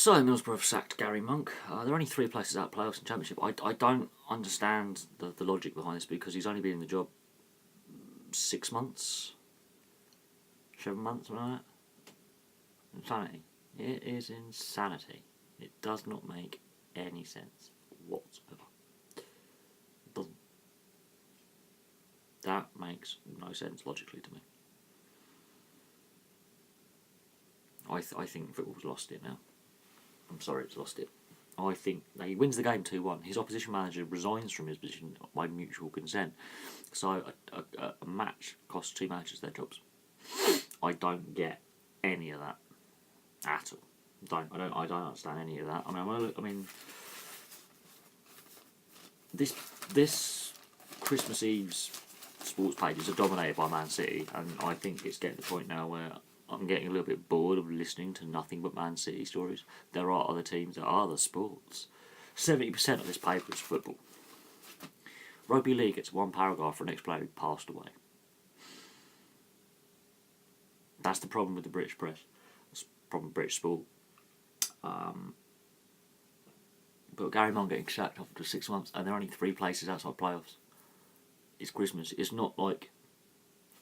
So Middlesbrough have sacked Gary Monk. There are only 3 places out of playoffs and Championship. I don't understand the logic behind this because he's only been in the job 6 months, 7 months, something like that. Insanity. It is insanity. It does not make any sense whatsoever. It doesn't. That makes no sense logically to me. I think football's lost it now. I'm sorry, it's lost it. I think he wins the game 2-1. His opposition manager resigns from his position by mutual consent. So a match costs 2 managers their jobs. I don't get any of that at all. I don't understand any of that. This Christmas Eve's sports pages are dominated by Man City, and I think it's getting to the point now where I'm getting a little bit bored of listening to nothing but Man City stories. There are other teams that are the sports. 70% of this paper is football. Rugby League gets 1 paragraph for an ex-player who passed away. That's the problem with the British press. That's the problem with British sport. But Gary Monk getting sacked after 6 months, and there are only 3 places outside playoffs. It's Christmas. It's not like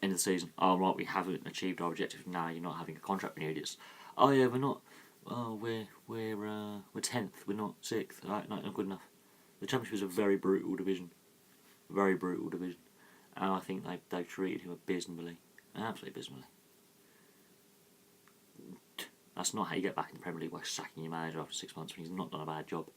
end of the season. Oh right, we haven't achieved our objective. Now you're not having a contract renewed. It's yeah, we're not. Oh, we're 10th. We're not 6th. Right, not good enough. The Championship is a very brutal division, and I think they've treated him abysmally, absolutely abysmally. That's not how you get back in the Premier League by sacking your manager after 6 months when he's not done a bad job.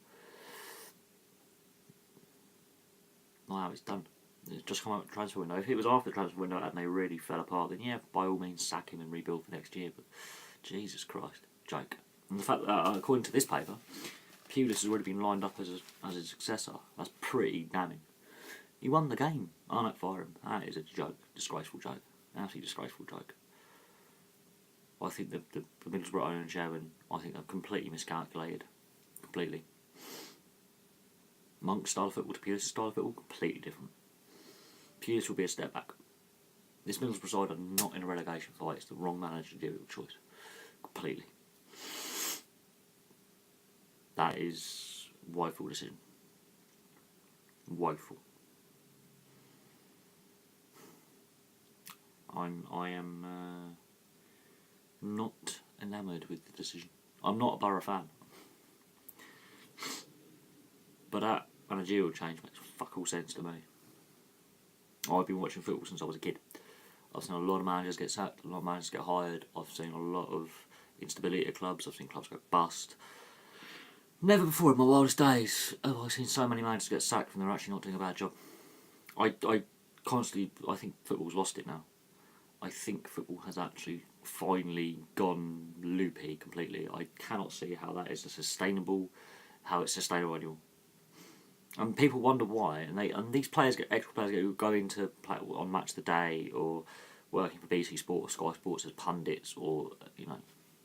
Not how it's done. It's just come out of the transfer window. If it was after the transfer window and they really fell apart, then yeah, by all means sack him and rebuild for next year. But Jesus Christ, joke. And the fact that according to this paper, Pulis has already been lined up as a successor. That's pretty damning. He won the game. I don't fire him. That is a joke, disgraceful joke, absolutely disgraceful joke. I think the Middlesbrough owner and chairman, I think they've completely miscalculated, completely. Monk's style of football to Pulis' style of football, completely different. Pulis will be a step back. This Middlesbrough side are not in a relegation fight. It's the wrong managerial choice. Completely. That is woeful decision. Woeful. I am not enamoured with the decision. I'm not a Borough fan. But that managerial change makes fuck all sense to me. I've been watching football since I was a kid. I've seen a lot of managers get sacked, a lot of managers get hired. I've seen a lot of instability at clubs. I've seen clubs go bust. Never before in my wildest days have I seen so many managers get sacked when they're actually not doing a bad job. I think football's lost it now. I think football has actually finally gone loopy completely. I cannot see how that is sustainable anymore. And people wonder why, and these players extra players who go into play on Match of the Day or working for BT Sport or Sky Sports as pundits or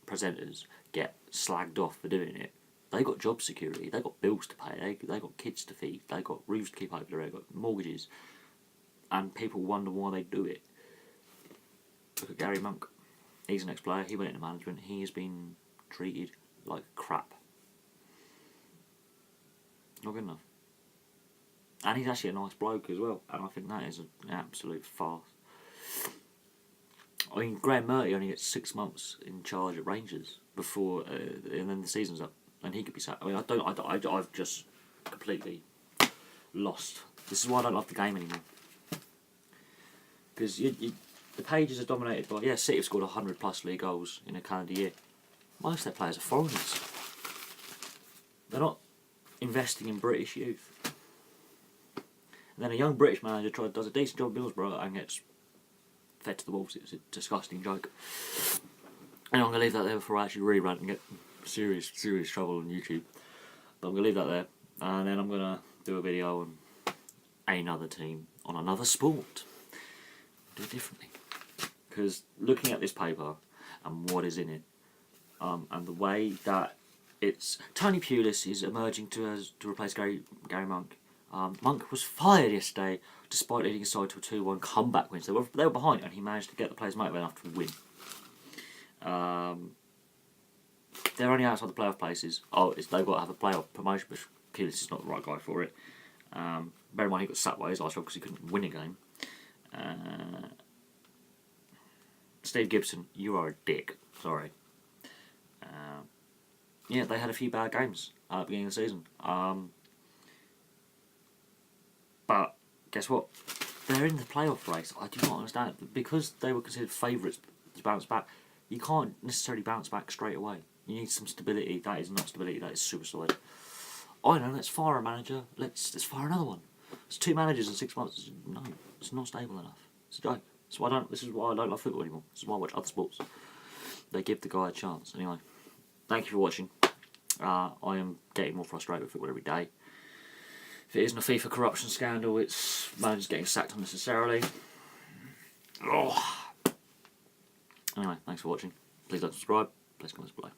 presenters get slagged off for doing it. They got job security, they got bills to pay, they got kids to feed, they got roofs to keep over their head, got mortgages, and people wonder why they do it. Look at Gary Monk. He's an ex-player. He went into management. He has been treated like crap. Not good enough. And he's actually a nice bloke as well, and I think that is an absolute farce. I mean, Graham Murty only gets 6 months in charge at Rangers before, and then the season's up, and he could be sacked. I mean, I've just completely lost. This is why I don't love the game anymore. Because the pages are dominated by, City have scored 100+ league goals in a calendar year. Most of their players are foreigners. They're not investing in British youth. And then a young British manager does a decent job at Middlesbrough and gets fed to the wolves. It was a disgusting joke. And I'm going to leave that there before I actually rerun and get serious trouble on YouTube. But I'm going to leave that there. And then I'm going to do a video on another team, on another sport. Do it differently. Because looking at this paper and what is in it, and the way that it's... Tony Pulis is emerging to replace Gary Monk. Monk was fired yesterday despite leading his side to a 2-1 comeback win. So they were behind and he managed to get the players motivated enough to win. they're only outside the playoff places. They've got to have a playoff promotion, but Pulis is not the right guy for it. Bear in mind he got sacked by his last job because he couldn't win a game. Steve Gibson, you are a dick. Sorry. Yeah, they had a few bad games at the beginning of the season. But guess what? They're in the playoff race. I do not understand. Because they were considered favourites to bounce back, you can't necessarily bounce back straight away. You need some stability. That is not stability, that is suicide. I know, let's fire a manager. Let's fire another one. It's 2 managers in 6 months. No, it's not stable enough. It's a joke. This is why I don't love football anymore. This is why I watch other sports. They give the guy a chance. Anyway, thank you for watching. I am getting more frustrated with football every day. If it isn't a FIFA corruption scandal, it's managers getting sacked unnecessarily. Oh. Anyway, thanks for watching. Please like, subscribe. Please comment below.